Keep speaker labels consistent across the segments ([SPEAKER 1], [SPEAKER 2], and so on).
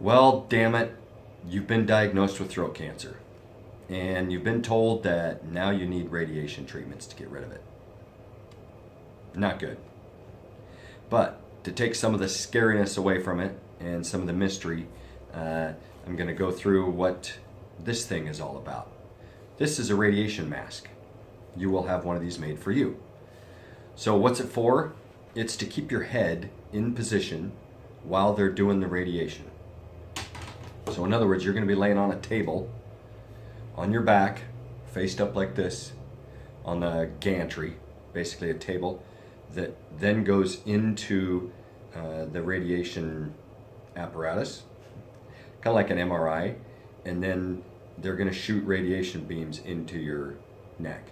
[SPEAKER 1] Well, damn it, you've been diagnosed with throat cancer, and you've been told that now you need radiation treatments to get rid of it. Not good. But to take some of the scariness away from it and some of the mystery, I'm going to go through what this thing is all about. This is a radiation mask. You will have one of these made for you. So what's it for? It's to keep your head in position while they're doing the radiation. So in other words, you're going to be laying on a table on your back, faced up like this, on the gantry, basically a table that then goes into the radiation apparatus, kind of like an MRI, and then they're going to shoot radiation beams into your neck.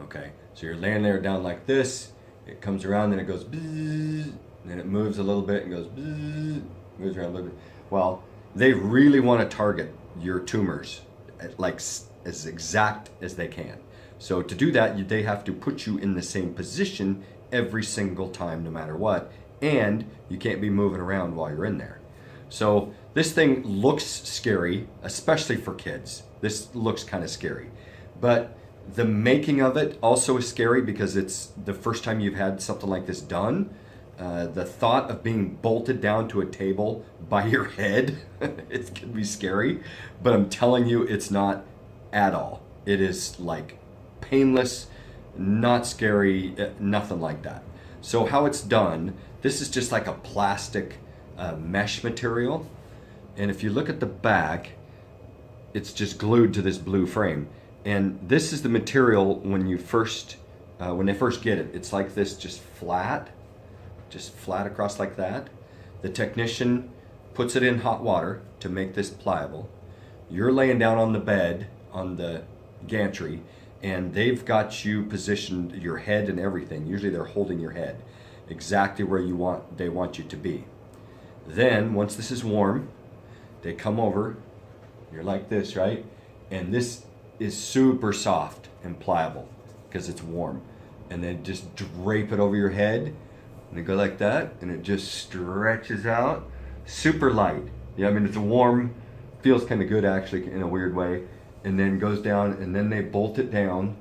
[SPEAKER 1] Okay, so you're laying there down like this, it comes around, then it goes bzzz, and then it moves a little bit and goes bzzz, moves around a little bit. Well, they really want to target your tumors like as exact as they can. So to do that, they have to put you in the same position every single time, no matter what, and you can't be moving around while you're in there. So this thing looks scary, especially for kids. This looks kind of scary, but the making of it also is scary because it's the first time you've had something like this done. The thought of being bolted down to a table by your head, it can be scary, but I'm telling you, it's not at all. It is like painless, not scary, nothing like that. So how it's done, this is just like a plastic mesh material. And if you look at the back, it's just glued to this blue frame. And this is the material when they first get it. It's like this, just flat across like that. The technician puts it in hot water to make this pliable. You're laying down on the bed, on the gantry, and they've got you positioned, your head and everything. Usually they're holding your head exactly where they want you to be. Then once this is warm, they come over, you're like this, right? And this is super soft and pliable because it's warm. And then just drape it over your head, and they go like that, and it just stretches out, super light. Yeah, I mean, it's warm, feels kind of good actually in a weird way, and then goes down, and then they bolt it down,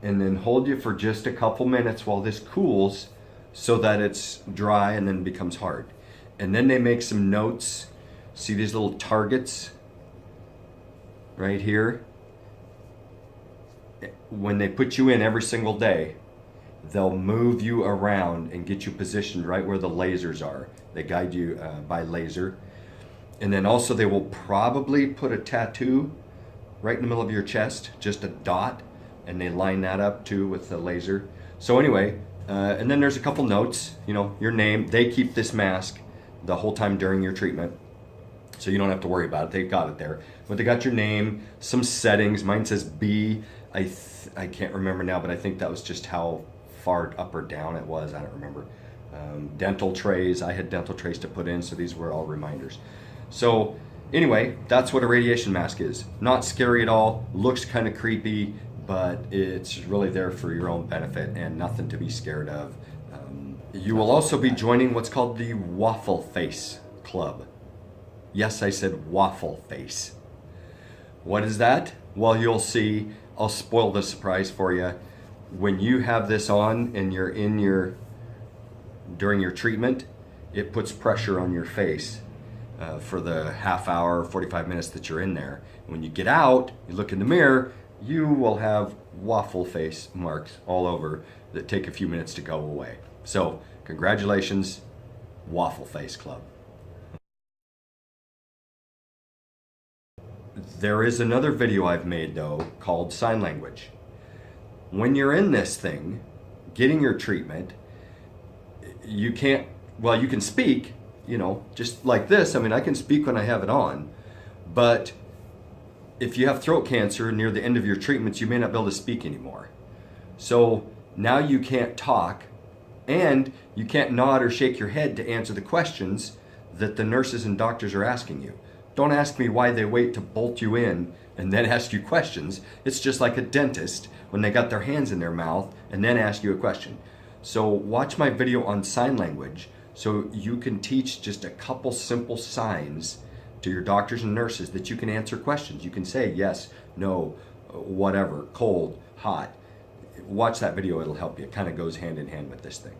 [SPEAKER 1] and then hold you for just a couple minutes while this cools so that it's dry and then becomes hard. And then they make some notes. See these little targets right here? When they put you in every single day, they'll move you around and get you positioned right where the lasers are. They guide you by laser. And then also they will probably put a tattoo right in the middle of your chest, just a dot, and they line that up too with the laser. So anyway, and then there's a couple notes, you know, your name. They keep this mask the whole time during your treatment, so you don't have to worry about it. They've got it there. But they got your name, some settings. Mine says B. I can't remember now, but I think that was just how far up or down it was. I don't remember. Dental trays. I had dental trays to put in, so these were all reminders. So anyway, that's what a radiation mask is. Not scary at all. Looks kind of creepy, but it's really there for your own benefit and nothing to be scared of. You will also be joining what's called the Waffle Face Club. Yes, I said waffle face. What is that? Well, you'll see. I'll spoil the surprise for you. When you have this on and you're during your treatment, it puts pressure on your face for the half hour, 45 minutes that you're in there. When you get out, you look in the mirror, you will have waffle face marks all over that take a few minutes to go away. So, congratulations, Waffle Face Club. There is another video I've made though called Sign Language. When you're in this thing, getting your treatment, you can't, well, you can speak, you know, just like this. I mean, I can speak when I have it on, but if you have throat cancer near the end of your treatments, you may not be able to speak anymore. So now you can't talk, and you can't nod or shake your head to answer the questions that the nurses and doctors are asking you. Don't ask me why they wait to bolt you in and then ask you questions. It's just like a dentist when they got their hands in their mouth and then ask you a question. So watch my video on sign language so you can teach just a couple simple signs to your doctors and nurses that you can answer questions. You can say yes, no, whatever, cold, hot. Watch that video, it'll help you. It kind of goes hand in hand with this thing.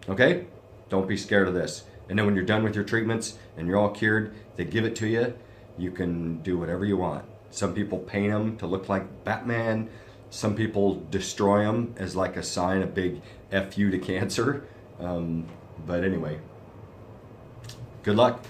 [SPEAKER 1] Okay? Don't be scared of this. And then when you're done with your treatments and you're all cured, they give it to you. You can do whatever you want. Some people paint them to look like Batman. Some people destroy them as like a sign, a big F you to cancer. But anyway, good luck.